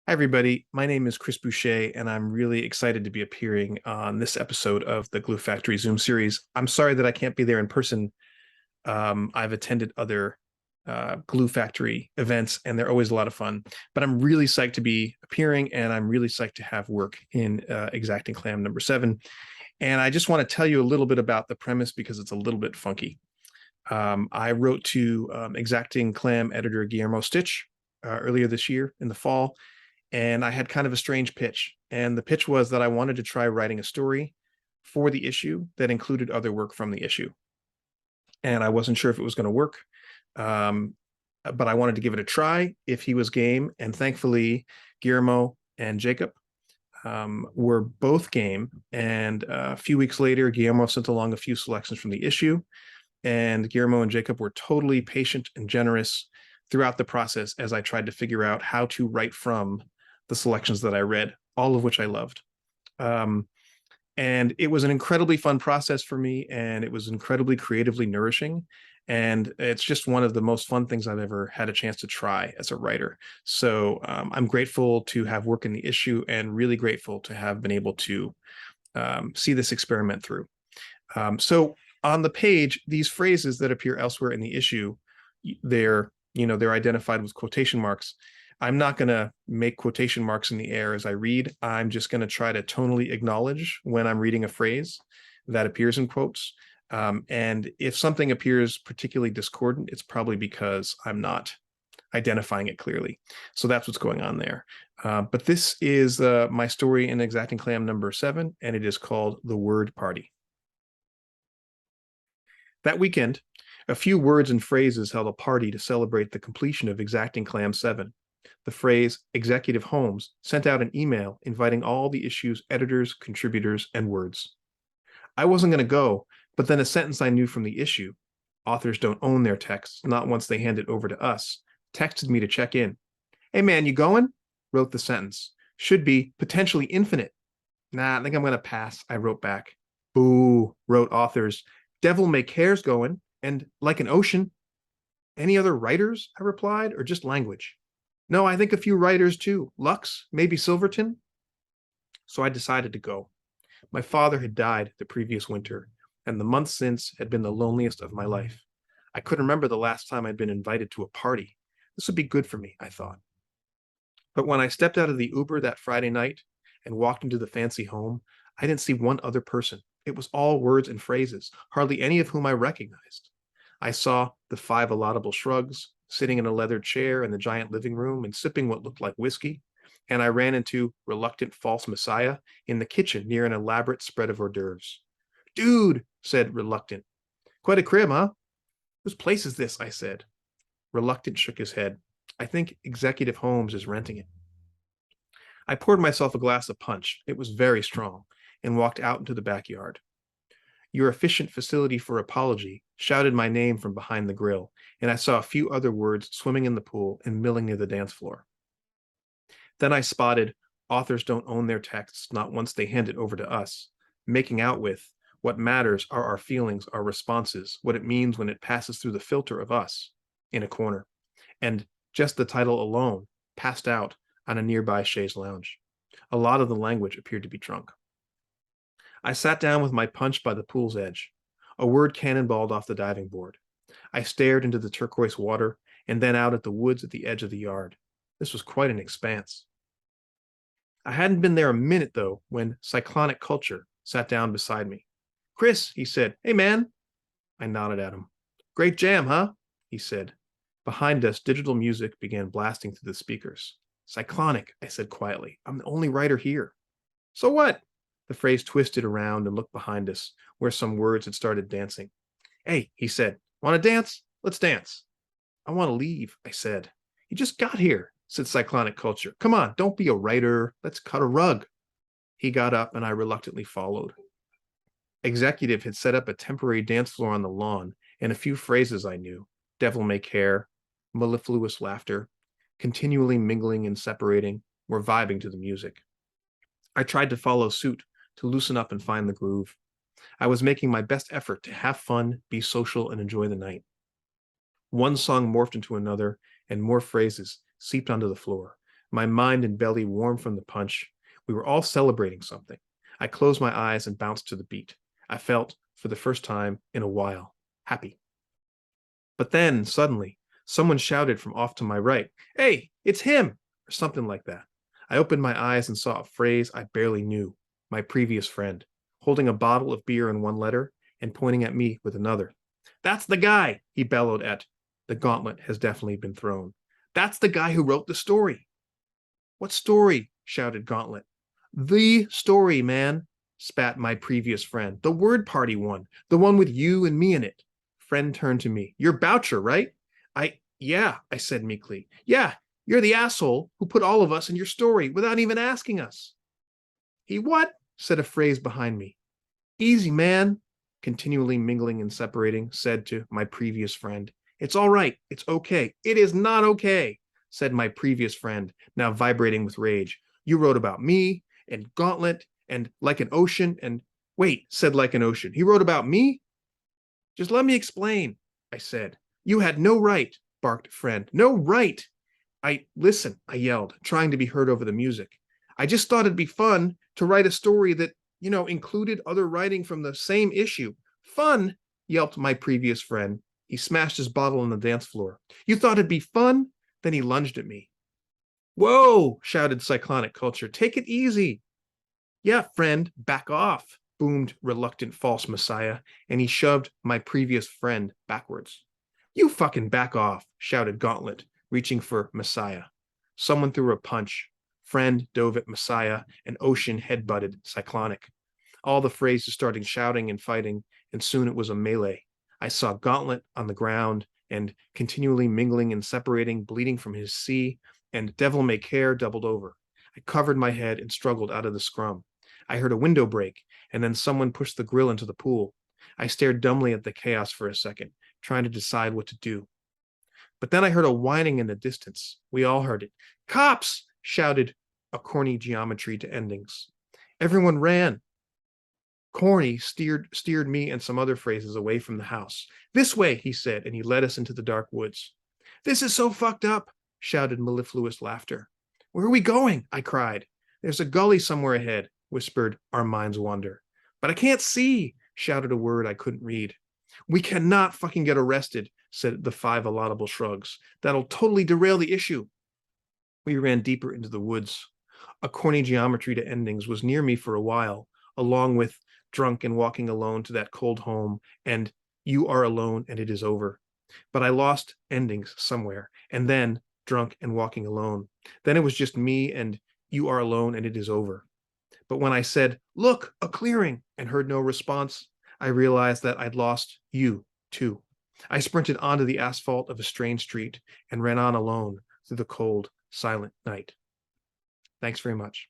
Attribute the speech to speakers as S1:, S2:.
S1: Hi, everybody. My name is Chris Boucher, and I'm really excited to be appearing on this episode of the Glue Factory Zoom series. I'm sorry that I can't be there in person. I've attended other Glue Factory events, and they're always a lot of fun. But I'm really psyched to be appearing, and I'm really psyched to have work in Exacting Clam number 7. And I just want to tell you a little bit about the premise because it's a little bit funky. I wrote to Exacting Clam editor Guillermo Stitch earlier this year in the fall, and I had kind of a strange pitch. And the pitch was that I wanted to try writing a story for the issue that included other work from the issue. And I wasn't sure if it was going to work, um, but I wanted to give it a try if he was game. And thankfully, Guillermo and Jacob were both game. And a few weeks later, Guillermo sent along a few selections from the issue. And Guillermo and Jacob were totally patient and generous throughout the process as I tried to figure out how to write from the selections that I read, all of which I loved. And it was an incredibly fun process for me, and it was incredibly creatively nourishing. And it's just one of the most fun things I've ever had a chance to try as a writer. So I'm grateful to have work in the issue and really grateful to have been able to see this experiment through. So on the page, these phrases that appear elsewhere in the issue, they're identified with quotation marks. I'm not going to make quotation marks in the air as I read. I'm just going to try to tonally acknowledge when I'm reading a phrase that appears in quotes. And if something appears particularly discordant, it's probably because I'm not identifying it clearly. So that's what's going on there. But this is my story in Exacting Clam number 7, and it is called The Word Party. That weekend, a few words and phrases held a party to celebrate the completion of Exacting Clam 7. The phrase Executive Homes sent out an email inviting all the issue's editors, contributors, and words. I wasn't going to go, but then a sentence I knew from the issue, authors don't own their texts, not once they hand it over to us, texted me to check in. Hey man, you going? Wrote the sentence. Should be potentially infinite. Nah, I think I'm going to pass, I wrote back. Boo, wrote authors. Devil may care's going, and like an ocean. Any other writers? I replied, or just language? No, I think a few writers too. Lux, maybe Silverton. So I decided to go. My father had died the previous winter, and the month since had been the loneliest of my life. I couldn't remember the last time I'd been invited to a party. This would be good for me, I thought. But when I stepped out of the Uber that Friday night and walked into the fancy home, I didn't see one other person. It was all words and phrases, hardly any of whom I recognized. I saw the 5 laudable shrugs, sitting in a leather chair in the giant living room and sipping what looked like whiskey, and I ran into reluctant false messiah in the kitchen near an elaborate spread of hors d'oeuvres. Dude, said Reluctant. Quite a crib, huh? Whose place is this? I said. Reluctant shook his head. I think Executive Homes is renting it. I poured myself a glass of punch. It was very strong, and walked out into the backyard. Your efficient facility for apology shouted my name from behind the grill, and I saw a few other words swimming in the pool and milling near the dance floor. Then I spotted authors don't own their texts, not once they hand it over to us, making out with what matters are our feelings, our responses, what it means when it passes through the filter of us in a corner. And just the title alone passed out on a nearby chaise lounge. A lot of the language appeared to be drunk. I sat down with my punch by the pool's edge. A word cannonballed off the diving board. I stared into the turquoise water and then out at the woods at the edge of the yard. This was quite an expanse. I hadn't been there a minute, though, when Cyclonic Culture sat down beside me. Chris, he said. Hey, man. I nodded at him. Great jam, huh? He said. Behind us, digital music began blasting through the speakers. Cyclonic, I said quietly. I'm the only writer here. So what? The phrase twisted around and looked behind us, where some words had started dancing. Hey, he said. Want to dance? Let's dance. I want to leave, I said. You just got here, said Cyclonic Culture. Come on, don't be a writer. Let's cut a rug. He got up and I reluctantly followed. Executive had set up a temporary dance floor on the lawn, and a few phrases I knew. Devil may care, mellifluous laughter, continually mingling and separating, were vibing to the music. I tried to follow suit, to loosen up and find the groove. I was making my best effort to have fun, be social, and enjoy the night. One song morphed into another, and more phrases seeped onto the floor. My mind and belly warm from the punch. We were all celebrating something. I closed my eyes and bounced to the beat. I felt, for the first time in a while, happy. But then, suddenly, someone shouted from off to my right, "Hey, it's him!" or something like that. I opened my eyes and saw a phrase I barely knew, my previous friend, holding a bottle of beer in one letter and pointing at me with another. "That's the guy," he bellowed at. The gauntlet has definitely been thrown. "That's the guy who wrote the story." "What story?" shouted Gauntlet. "The story, man," spat my previous friend. "The word party one. The one with you and me in it." Friend turned to me. "You're Boucher, right?" Yeah, I said meekly. "Yeah, you're the asshole who put all of us in your story without even asking us." "He what?" said a phrase behind me. "Easy, man," continually mingling and separating, said to my previous friend. "It's all right. It's okay." "It is not okay," said my previous friend, now vibrating with rage. "You wrote about me and Gauntlet and Like an Ocean and..." "Wait," said Like an Ocean. "He wrote about me?" "Just let me explain," I said. "You had no right," barked friend. "No right." Listen," I yelled, trying to be heard over the music. "I just thought it'd be fun to write a story that, included other writing from the same issue." "Fun?" yelped my previous friend. He smashed his bottle on the dance floor. "You thought it'd be fun?" Then he lunged at me. "Whoa!" shouted Cyclonic Culture. "Take it easy." "Yeah, friend, back off," boomed reluctant false messiah, and he shoved my previous friend backwards. "You fucking back off," shouted Gauntlet, reaching for Messiah. Someone threw a punch. Friend dove at Messiah, and Ocean headbutted Cyclonic. All the phrases started shouting and fighting, and soon it was a melee. I saw Gauntlet on the ground and continually mingling and separating, bleeding from his C, and Devil May Care doubled over. I covered my head and struggled out of the scrum. I heard a window break, and then someone pushed the grill into the pool. I stared dumbly at the chaos for a second, trying to decide what to do. But then I heard a whining in the distance. We all heard it. "Cops!" shouted a corny geometry to endings. Everyone ran. Corny steered me and some other phrases away from the house. "This way," he said, and he led us into the dark woods. "This is so fucked up," shouted mellifluous laughter. "Where are we going?" I cried. "There's a gully somewhere ahead," whispered Our Minds Wander. "But I can't see," shouted a word I couldn't read. "We cannot fucking get arrested," said the 5 laudable shrugs. "That'll totally derail the issue." We ran deeper into the woods. A corny geometry to endings was near me for a while, along with Drunk and Walking Alone to That Cold Home and You Are Alone and It Is Over. But I lost endings somewhere, and then Drunk and Walking Alone. Then it was just me and You Are Alone and It Is Over. But when I said, "Look, a clearing," and heard no response, I realized that I'd lost you, too. I sprinted onto the asphalt of a strange street and ran on alone through the cold, silent night. Thanks very much.